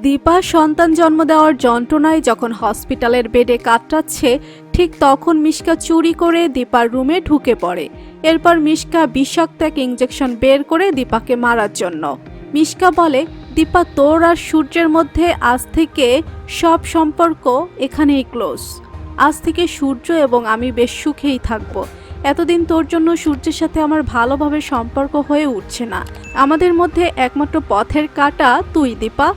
দীপা সন্তান জন্ম দেওয়ার যন্ত্রণায় যখন হসপিটালের বেডে কাতরাচ্ছে, ঠিক তখন মিশকা চুরি করে দীপার রুমে ঢুকে পড়ে। এরপর মিশকা বিষাক্ত এক ইঞ্জেকশন বের করে দীপাকে মারার জন্য। মিশকা বলে, দীপা, তোর আর সূর্যের মধ্যে আজ থেকে সব সম্পর্ক এখানেই ক্লোজ। আজ থেকে সূর্য এবং আমি বেশ সুখেই থাকবো। এতদিন তোর জন্য সূর্যের সাথে আমার ভালোভাবে সম্পর্ক হয়ে উঠছে না। আমাদের মধ্যে একমাত্র পথের কাঁটা তুই দীপা।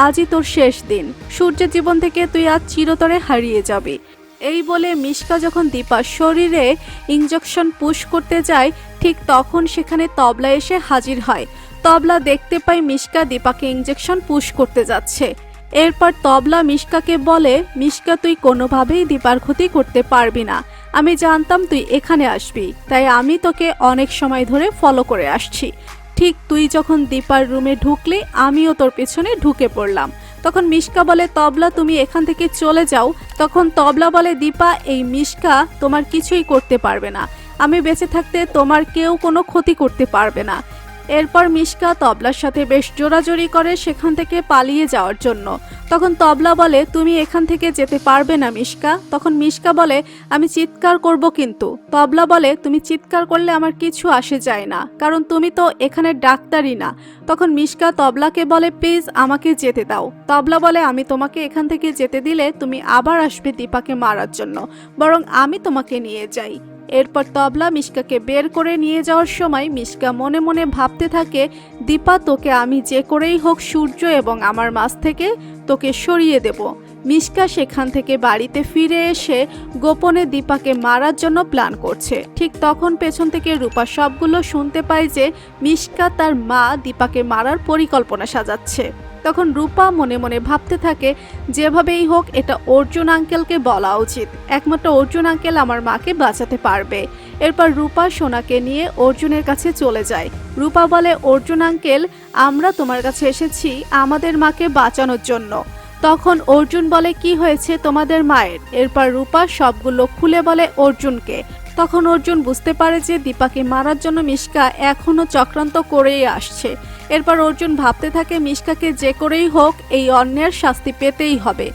আজই তোর শেষ দিন। সূর্যের জীবন থেকে তুই আজ চিরতরে হারিয়ে যাবি। এই বলে মিশকা যখন দীপার শরীরে ইঞ্জেকশন পুশ করতে যায়, ঠিক তখন সেখানে তবলা এসে হাজির হয়। তবলা দেখতে পায় মিশকা দীপাকে ইঞ্জেকশন পুশ করতে যাচ্ছে। এরপর তবলা মিশকাকে বলে, মিশকা, তুই কোনোভাবেই দীপার ক্ষতি করতে পারবি না। আমি জানতাম তুই এখানে আসবি, তাই আমি তোকে অনেক সময় ধরে ফলো করে আসছি। ঠিক তুই যখন দীপার রুমে ঢুকলি, আমিও তোর পেছনে ঢুকে পড়লাম। তখন মিশকা বলে, তবলা, তুমি এখান থেকে চলে যাও। তখন তবলা বলে, দীপা, এই মিশকা তোমার কিছুই করতে পারবে না। আমি বেঁচে থাকতে তোমার কেউ কোনো ক্ষতি করতে পারবে না। এরপর মিশকা তবলার সাথে বেশ জোরাজোরি করে সেখান থেকে পালিয়ে যাওয়ার জন্য। তখন তবলা বলে, তুমি এখান থেকে যেতে পারবে না মিশকা। তখন মিশকা বলে, আমি চিৎকার করব কিন্তু। তবলা বলে, তুমি চিৎকার করলে আমার কিছু আসে যায় না, কারণ তুমি তো এখানে ডাক্তারই না। তখন মিশকা তবলাকে বলে, প্লিজ আমাকে যেতে দাও। তবলা বলে, আমি তোমাকে এখান থেকে যেতে দিলে তুমি আবার আসবে দীপাকে মারার জন্য, বরং আমি তোমাকে নিয়ে যাই। এরপর তবলা মিশকাকে বের করে নিয়ে যাওয়ার সময় মিশকা মনে মনে ভাবতে থাকে, দীপা, তোকে আমি যে করেই হোক সূর্য এবং আমার মাঝ থেকে তোকে সরিয়ে দেব। মিশকা সেখান থেকে বাড়িতে ফিরে এসে গোপনে দীপাকে মারার জন্য প্ল্যান করছে। ঠিক তখন পেছন থেকে রূপা সবগুলো শুনতে পায় যে মিশকা তার মা দীপাকে মারার পরিকল্পনা সাজাচ্ছে। তখন রূপা মনে মনে ভাবতে থাকে, যেভাবেই হোক এটা অর্জুন আঙ্কেলকে বলা উচিত। একমাত্র অর্জুন আঙ্কেল আমার মাকে বাঁচাতে পারবে। এরপর রূপা সোনাকে নিয়ে অর্জুনের কাছে চলে যায়। রূপা বলে, অর্জুন আঙ্কেল, আমরা তোমার কাছে এসেছি আমাদের মাকে বাঁচানোর জন্য। তখন অর্জুন বলে, কি হয়েছে তোমাদের মায়ের? এরপর রূপা সবগুলো খুলে বলে অর্জুনকে। তখন অর্জুন বুঝতে পারে যে দীপাকে মারার জন্য মিশকা এখনো চক্রান্ত করেই আসছে। এরপর অর্জুন ভাবতে থাকে, মিশকাকে যে করেই হোক এই অন্যের শাস্তি পেতেই হবে।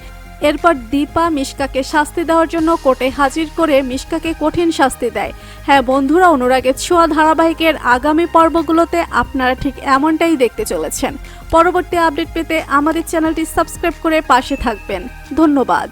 এরপর দীপা মিশকাকে শাস্তি দেওয়ার জন্য কোর্টে হাজির করে মিশকাকে কঠিন শাস্তি দেয়। হ্যাঁ বন্ধুরা, অনুরাগের ছোঁয়া ধারাবাহিকের আগামী পর্বগুলোতে আপনারা ঠিক এমনটাই দেখতে চলেছেন। পরবর্তী আপডেট পেতে আমাদের চ্যানেলটি সাবস্ক্রাইব করে পাশে থাকবেন। ধন্যবাদ।